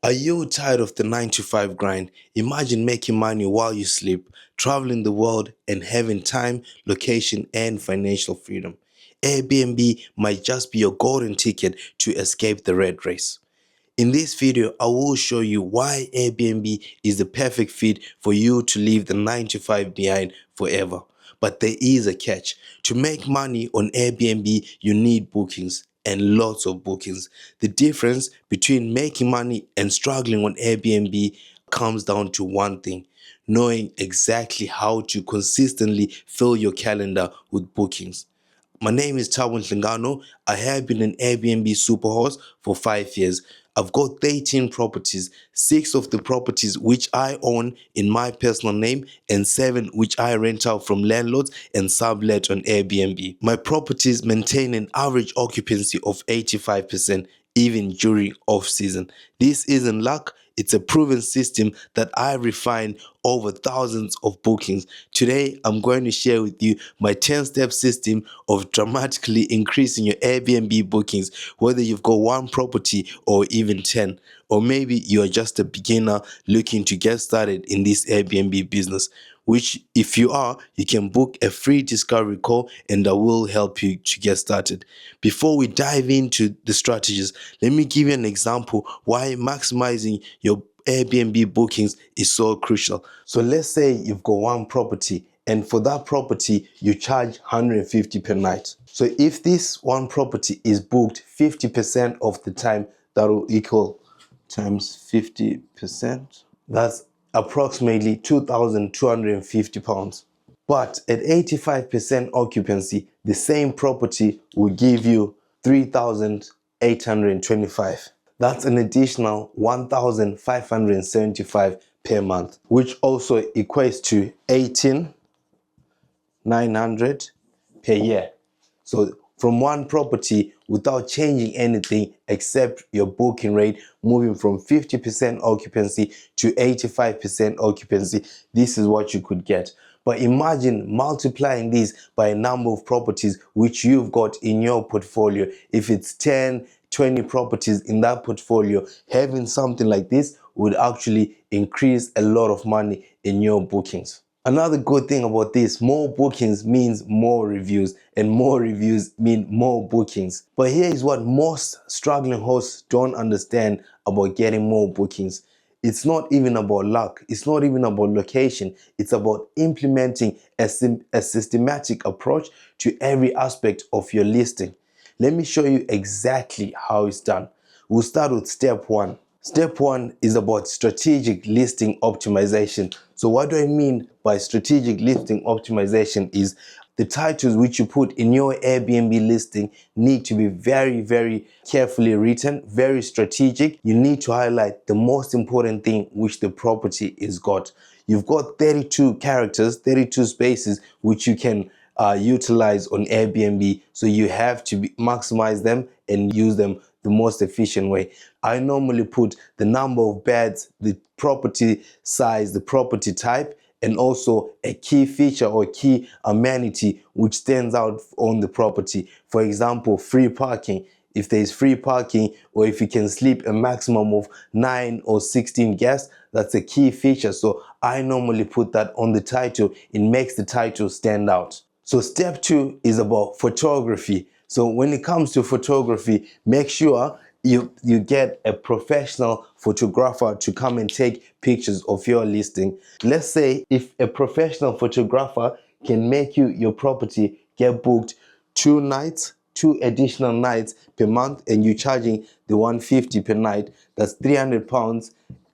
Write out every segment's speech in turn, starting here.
Are you tired of the 9 to 5 grind? Imagine making money while you sleep, traveling the world, and having time, location, and financial freedom. Airbnb might just be your golden ticket to escape the red race. In this video, I will show you why Airbnb is the perfect fit for you to leave the 9 to 5 behind forever. But there is a catch. To make money on Airbnb, you need bookings and lots of bookings. The difference between making money and struggling on Airbnb comes down to one thing: knowing exactly how to consistently fill your calendar with bookings. My name is Tawon Lingano. I have been an Airbnb superhost for 5 years. I've got 13 properties, 6 of the properties which I own in my personal name and 7 which I rent out from landlords and sublet on Airbnb. My properties maintain an average occupancy of 85% even during off-season. This isn't luck. It's a proven system that I refined over thousands of bookings. Today, I'm going to share with you my 10-step system of dramatically increasing your Airbnb bookings, whether you've got one property or even 10. Or maybe you're just a beginner looking to get started in this Airbnb business, which if you are, you can book a free discovery call and I will help you to get started. Before we dive into the strategies, let me give you an example why maximizing your Airbnb bookings is so crucial. So let's say you've got one property and for that property you charge 150 per night. So if this one property is booked 50% of the time, that will equal times 50%. That's approximately £2,250. But at 85% occupancy, the same property will give you 3,825. That's an additional 1,575 per month, which also equates to 18,900 per year. So from one property, without changing anything except your booking rate, moving from 50% occupancy to 85% occupancy, this is what you could get. But imagine multiplying this by a number of properties which you've got in your portfolio. If it's 10, 20 properties in that portfolio, having something like this would actually increase a lot of money in your bookings. Another good thing about this, more bookings means more reviews, and more reviews mean more bookings. But here is what most struggling hosts don't understand about getting more bookings. It's not even about luck. It's not even about location. It's about implementing a systematic approach to every aspect of your listing. Let me show you exactly how it's done. We'll start with step 1. Step 1 is about strategic listing optimization. So what do I mean by strategic listing optimization is the titles which you put in your Airbnb listing need to be very, very carefully written, very strategic. You need to highlight the most important thing which the property is got. You've got 32 characters, 32 spaces which you can utilize on Airbnb. So you have to maximize them and use them the most efficient way. I normally put the number of beds, the property size, the property type, and also a key feature or key amenity which stands out on the property. For example, free parking. If there is free parking, or if you can sleep a maximum of 9 or 16 guests, that's a key feature. So I normally put that on the title. It makes the title stand out. So step 2 is about photography. So when it comes to photography, make sure you get a professional photographer to come and take pictures of your listing. Let's say if a professional photographer can make your property get booked 2 additional nights per month, and you're charging the 150 per night, that's £300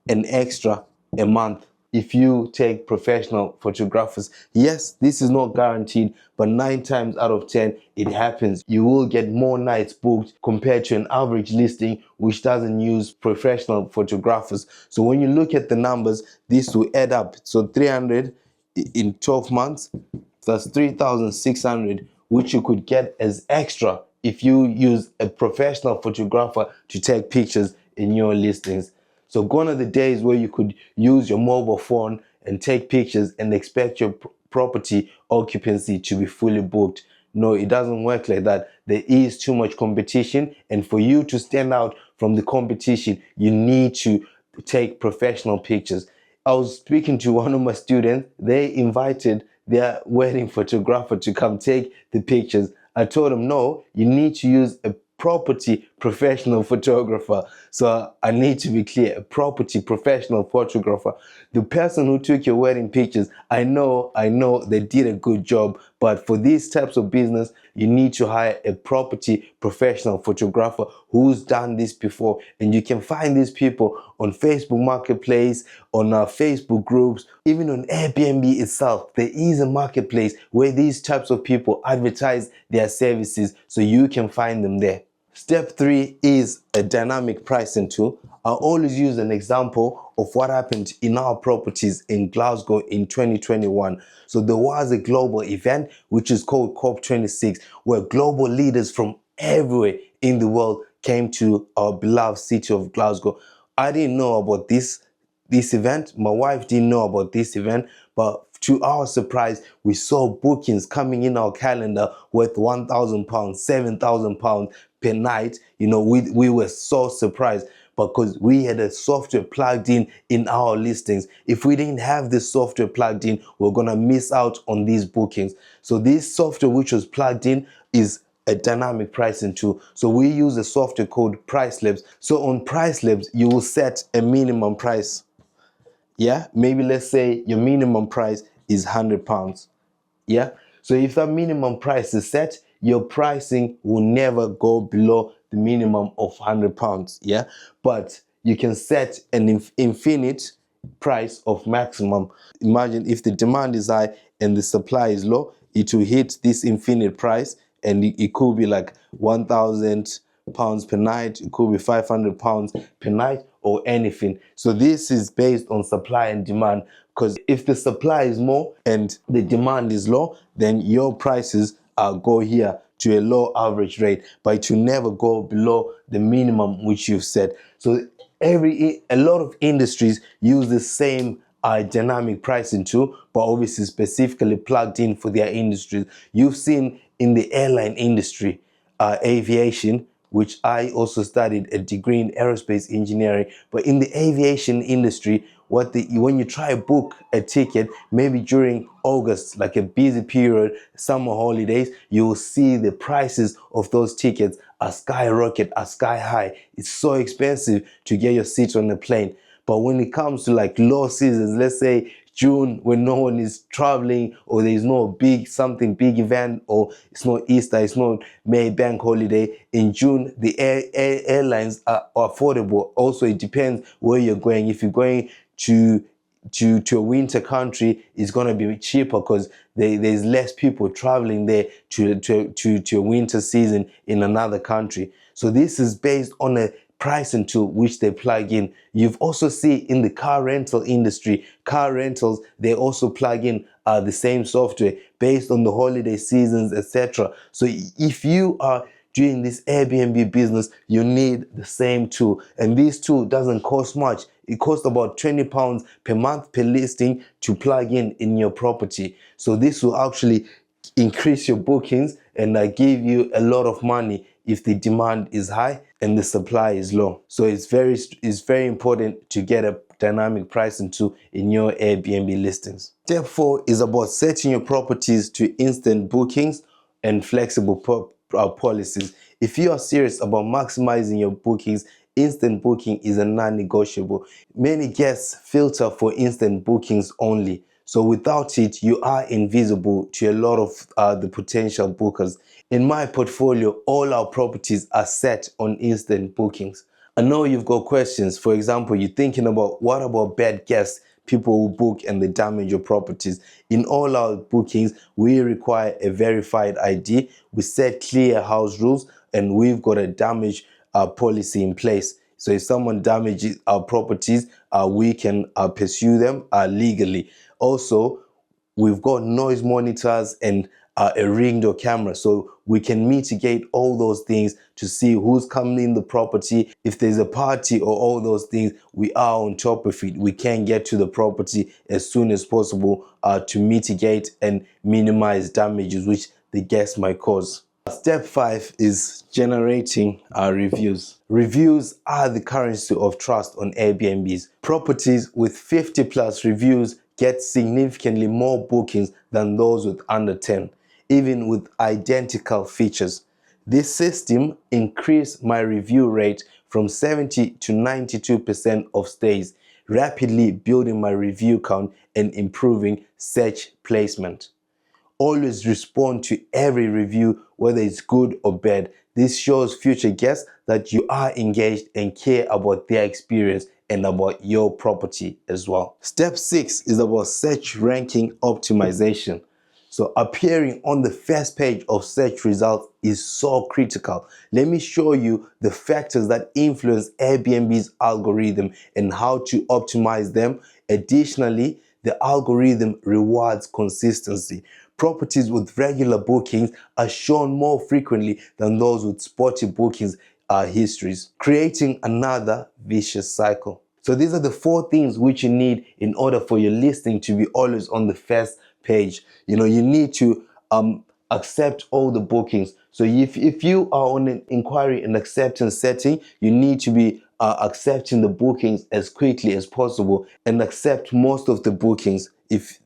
an extra a month. If you take professional photographers, yes, this is not guaranteed, but 9 times out of 10, it happens. You will get more nights booked compared to an average listing which doesn't use professional photographers. So when you look at the numbers, this will add up. So 300 in 12 months, that's 3,600, which you could get as extra if you use a professional photographer to take pictures in your listings. So gone are the days where you could use your mobile phone and take pictures and expect your property occupancy to be fully booked. No, it doesn't work like that. There is too much competition, and for you to stand out from the competition, you need to take professional pictures. I was speaking to one of my students. They invited their wedding photographer to come take the pictures. I told them, no, you need to use a property professional photographer. So I need to be clear, a property professional photographer. The person who took your wedding pictures, I know they did a good job, but for these types of business, you need to hire a property professional photographer who's done this before. And you can find these people on Facebook Marketplace, on our Facebook groups, even on Airbnb itself. There is a marketplace where these types of people advertise their services, so you can find them there. Step 3 is a dynamic pricing tool. I always use an example of what happened in our properties in Glasgow in 2021. So there was a global event which is called COP26, where global leaders from everywhere in the world came to our beloved city of Glasgow. I didn't know about this event. My wife didn't know about this event, but to our surprise, we saw bookings coming in our calendar worth £1,000, £7,000 per night. You know, we were so surprised because we had a software plugged in our listings. If we didn't have this software plugged in, we're gonna miss out on these bookings. So this software which was plugged in is a dynamic pricing tool. So we use a software called PriceLabs. So on PriceLabs, you will set a minimum price. Yeah, maybe let's say your minimum price is £100. Yeah, so if that minimum price is set, your pricing will never go below the minimum of £100. Yeah, but you can set an infinite price of maximum. Imagine if the demand is high and the supply is low, it will hit this infinite price, and it could be like £1,000 per night, it could be £500 per night, or anything. So this is based on supply and demand, because if the supply is more and the demand is low, then your prices go here to a low average rate, but it will never go below the minimum which you've set. So a lot of industries use the same dynamic pricing tool, but obviously specifically plugged in for their industries. You've seen in the airline industry, aviation, which I also studied a degree in aerospace engineering. But in the aviation industry, when you try to book a ticket, maybe during August, like a busy period, summer holidays, you will see the prices of those tickets are skyrocket, are sky high. It's so expensive to get your seat on the plane. But when it comes to like low seasons, let's say June, when no one is traveling, or there's no big event, or it's not Easter, it's not May bank holiday, in June the airlines are affordable. Also, it depends where you're going. If you're going to a winter country, it's going to be cheaper because there's less people traveling there to a winter season in another country. So this is based on a pricing tool which they plug in. You've also seen in the car rental industry, car rentals, they also plug in the same software based on the holiday seasons, etc. So if you are doing this Airbnb business, you need the same tool, and this tool doesn't cost much. It costs about £20 per month per listing to plug in your property. So this will actually increase your bookings and give you a lot of money if the demand is high and the supply is low. So it's very important to get a dynamic pricing tool in your Airbnb listings. Step 4 is about setting your properties to instant bookings and flexible policies. If you are serious about maximizing your bookings, instant booking is a non-negotiable. Many guests filter for instant bookings only. So without it, you are invisible to a lot of the potential bookers. In my portfolio, all our properties are set on instant bookings. I know you've got questions. For example, you're thinking about, what about bad guests? People who book and they damage your properties. In all our bookings, we require a verified ID. We set clear house rules, and we've got a damage policy in place. So if someone damages our properties, we can pursue them legally. Also, we've got noise monitors and a ring door camera, so we can mitigate all those things to see who's coming in the property. If there's a party or all those things, we are on top of it. We can get to the property as soon as possible to mitigate and minimize damages which the guests might cause. Step 5 is generating reviews. Reviews are the currency of trust on Airbnbs. Properties with 50 plus reviews get significantly more bookings than those with under 10, even with identical features. This system increased my review rate from 70 to 92% of stays, rapidly building my review count and improving search placement. Always respond to every review, whether it's good or bad. This shows future guests that you are engaged and care about their experience and about your property as well. Step 6 is about search ranking optimization. So appearing on the first page of search results is so critical. Let me show you the factors that influence Airbnb's algorithm and how to optimize them. Additionally, the algorithm rewards consistency. Properties with regular bookings are shown more frequently than those with spotty bookings histories, creating another vicious cycle. So these are the 4 things which you need in order for your listing to be always on the first page. You need to accept all the bookings. So if you are on an inquiry and acceptance setting, you need to be accepting the bookings as quickly as possible and accept most of the bookings if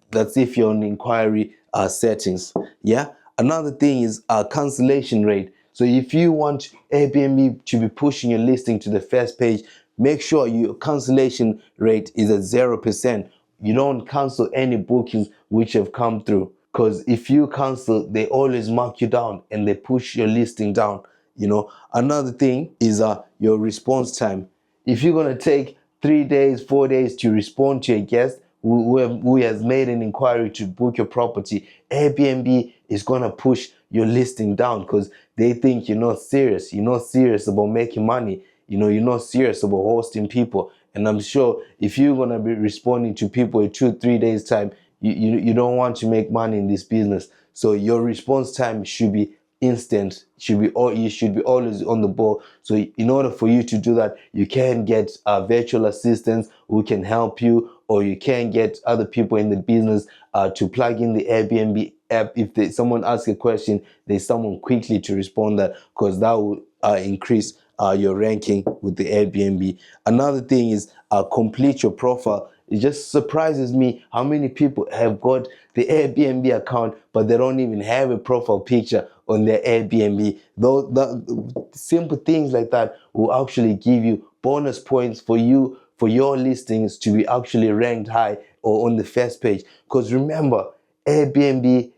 you're on inquiry settings. Yeah. Another thing is cancellation rate. So if you want Airbnb to be pushing your listing to the first page, make sure your cancellation rate is at 0%. You don't cancel any bookings which have come through, because if you cancel, they always mark you down and they push your listing down. Another thing is your response time. If you're going to take 3 days, 4 days to respond to a guest who has made an inquiry to book your property, Airbnb is going to push your listing down because they think you're not serious. You're not serious about making money. You're not serious about hosting people. And I'm sure if you're going to be responding to people in 2-3 days time, you don't want to make money in this business. So your response time should be instant. You should be always on the ball. So in order for you to do that, you can get virtual assistants who can help you, or you can get other people in the business to plug in the Airbnb app. If someone asks a question, there's someone quickly to respond that, because that will increase your ranking with the Airbnb. Another thing is complete your profile. It just surprises me how many people have got the Airbnb account, but they don't even have a profile picture on their Airbnb. Though the simple things like that will actually give you bonus points for your listings to be actually ranked high or on the first page. Because remember, Airbnb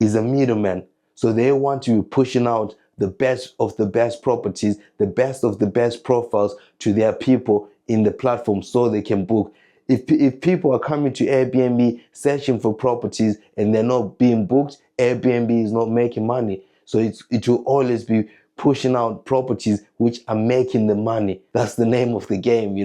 is a middleman, so they want to be pushing out the best of the best properties, the best of the best profiles to their people in the platform so they can book. If people are coming to Airbnb searching for properties and they're not being booked, Airbnb is not making money. So it will always be pushing out properties which are making the money. That's the name of the game,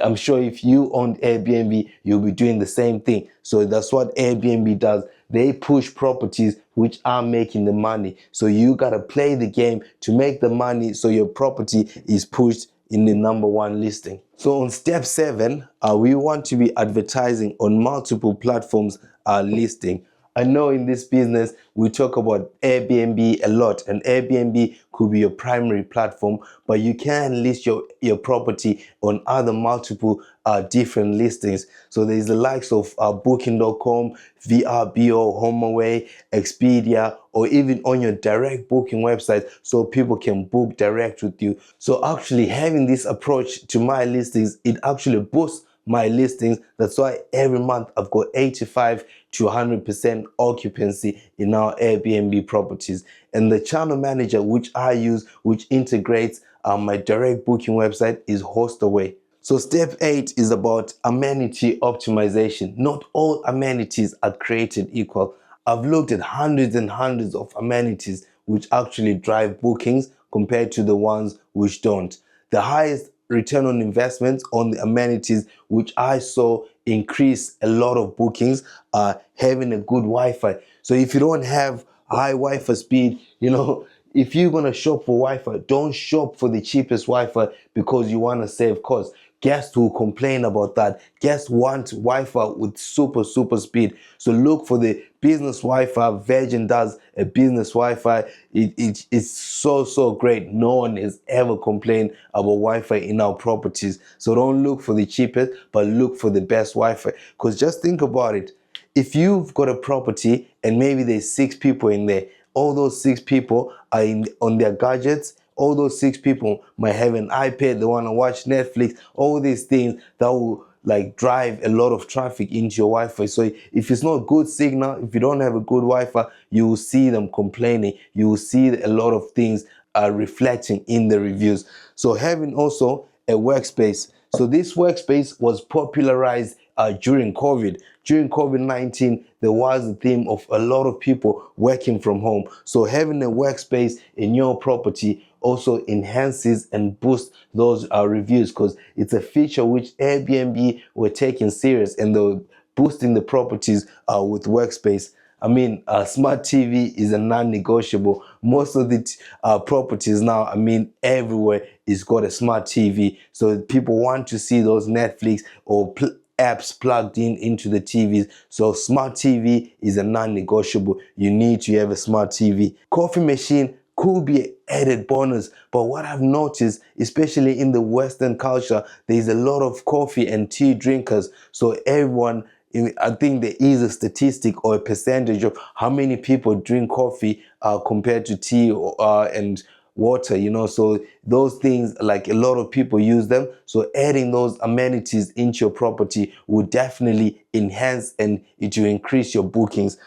I'm sure if you own Airbnb, you'll be doing the same thing. So that's what Airbnb does. They push properties which are making the money. So you got to play the game to make the money so your property is pushed in the #1 listing. So on step 7, we want to be advertising on multiple platforms listing. I know in this business, we talk about Airbnb a lot, and Airbnb could be your primary platform, but you can list your property on other multiple different listings. So there's the likes of booking.com, VRBO, HomeAway, Expedia, or even on your direct booking website so people can book direct with you. So actually having this approach to my listings, it actually boosts my listings. That's why every month I've got 85 to 100% occupancy in our Airbnb properties. And the channel manager which I use, which integrates my direct booking website, is HostAway. So step 8 is about amenity optimization. Not all amenities are created equal. I've looked at hundreds and hundreds of amenities which actually drive bookings compared to the ones which don't. The highest return on investment on the amenities which I saw increase a lot of bookings are having a good Wi-Fi. So if you don't have high Wi-Fi speed, if you're going to shop for Wi-Fi, don't shop for the cheapest Wi-Fi because you want to save cost. guests will complain about that. Guests want Wi-Fi with super speed. So look for the business Wi-Fi. Virgin does a business Wi-Fi. It's so great. No one has ever complained about Wi-Fi in our properties. So don't look for the cheapest, but look for the best Wi-Fi. Because just think about it. If you've got a property and maybe there's 6 people in there, all those 6 people are on their gadgets. All those 6 people might have an iPad, they want to watch Netflix, all these things that will like drive a lot of traffic into your Wi-Fi. So if it's not good signal, if you don't have a good Wi-Fi, you will see them complaining. You will see a lot of things reflecting in the reviews. So having also a workspace. So this workspace was popularized during COVID. During COVID-19, there was a theme of a lot of people working from home. So having a workspace in your property also enhances and boosts those reviews, because it's a feature which Airbnb were taking serious, and they were boosting the properties with workspace. I mean, smart TV is a non-negotiable. Most of the properties now, I mean, everywhere is got a smart TV. So people want to see those Netflix or apps plugged into the TVs. So smart TV is a non-negotiable. You need to have a smart TV. Coffee machine could be an added bonus, but what I've noticed, especially in the Western culture, there's a lot of coffee and tea drinkers. So everyone, I think there is a statistic or a percentage of how many people drink coffee compared to tea and water, you know. So those things, like a lot of people use them. So adding those amenities into your property will definitely enhance and it will increase your bookings.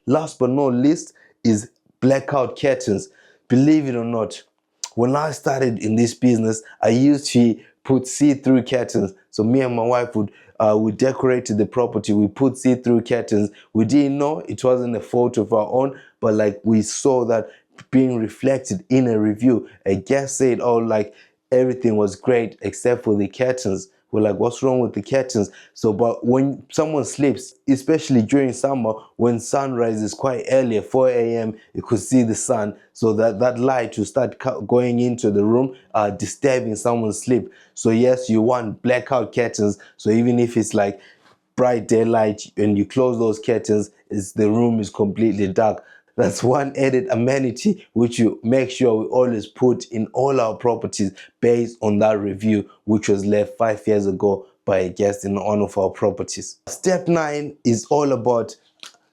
Last but not least is blackout curtains. Believe it or not, when I started in this business, I used to put see-through curtains. So me and my wife we decorated the property. We put see-through curtains. We didn't know it wasn't a fault of our own, but like we saw that being reflected in a review. A guest said, oh, like everything was great except for the curtains. We're like, what's wrong with the curtains? So, but when someone sleeps, especially during summer, when sunrise is quite early at 4 a.m., you could see the sun. So that light will start going into the room, disturbing someone's sleep. So yes, you want blackout curtains. So even if it's like bright daylight and you close those curtains, the room is completely dark. That's one added amenity which you make sure we always put in all our properties based on that review which was left 5 years ago by a guest in one of our properties. Step 9 is all about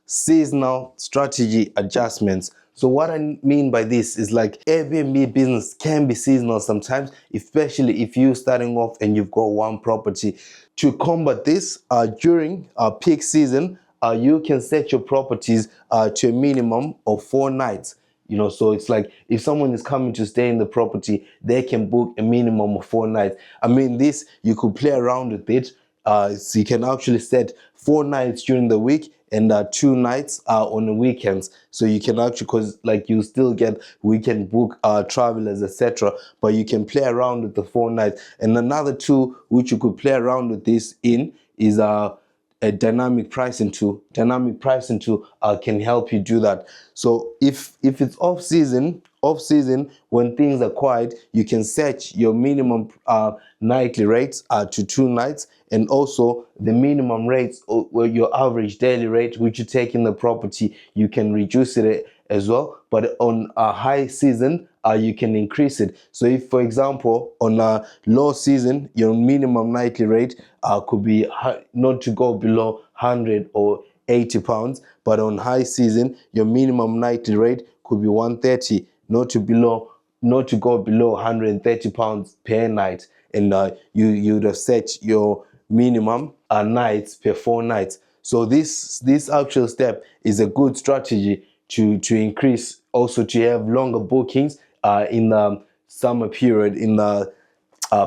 seasonal strategy adjustments. So what I mean by this is like Airbnb business can be seasonal sometimes, especially if you're starting off and you've got one property. To combat this, during peak season, you can set your properties to a minimum of 4 nights. You know, so it's like if someone is coming to stay in the property, they can book a minimum of 4 nights. I mean, this, you could play around with it. So you can actually set 4 nights during the week and 2 nights on the weekends. So you can actually, because like you still get weekend book travelers, etc. But you can play around with the 4 nights. And another tool which you could play around with this in is a dynamic pricing tool. Dynamic pricing tool can help you do that. So if it's off season when things are quiet, you can set your minimum nightly rates to 2 nights, and also the minimum rates or your average daily rate which you take in the property, you can reduce it as well. But on a high season, you can increase it. So if, for example, on a low season, your minimum nightly rate could be not to go below 100 or 80 pounds, but on high season, your minimum nightly rate could be 130, not to go below 130 pounds per night. And you'd have set your minimum nights per 4 nights. So this actual step is a good strategy to increase, also to have longer bookings in the summer period, in the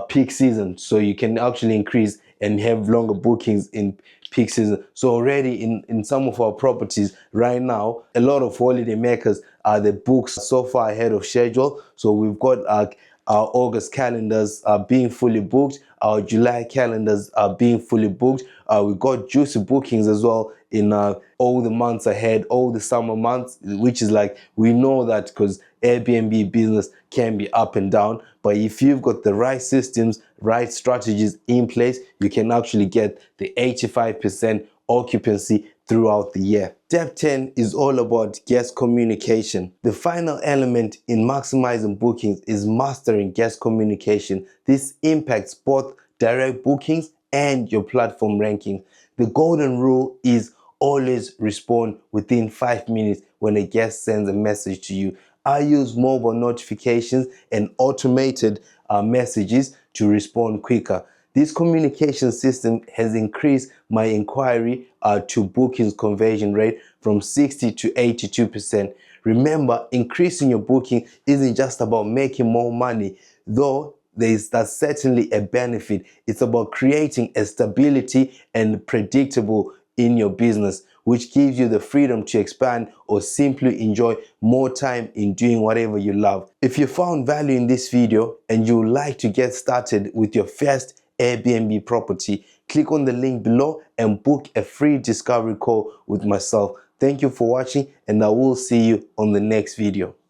peak season. So you can actually increase and have longer bookings in peak season. So already in some of our properties right now, a lot of holiday makers, the books so far ahead of schedule. So we've got Our August calendars are being fully booked. Our July calendars are being fully booked. We got juicy bookings as well in all the months ahead, all the summer months, which is like, we know that because Airbnb business can be up and down. But if you've got the right systems, right strategies in place, you can actually get the 85% occupancy throughout the year. Step 10 is all about guest communication. The final element in maximizing bookings is mastering guest communication. This impacts both direct bookings and your platform ranking. The golden rule is always respond within 5 minutes when a guest sends a message to you. I use mobile notifications and automated messages to respond quicker. This communication system has increased my inquiry to bookings conversion rate from 60 to 82%. Remember, increasing your booking isn't just about making more money, though that's certainly a benefit. It's about creating a stability and predictable in your business, which gives you the freedom to expand or simply enjoy more time in doing whatever you love. If you found value in this video and you would like to get started with your first Airbnb property, click on the link below and book a free discovery call with myself. Thank you for watching, and I will see you on the next video.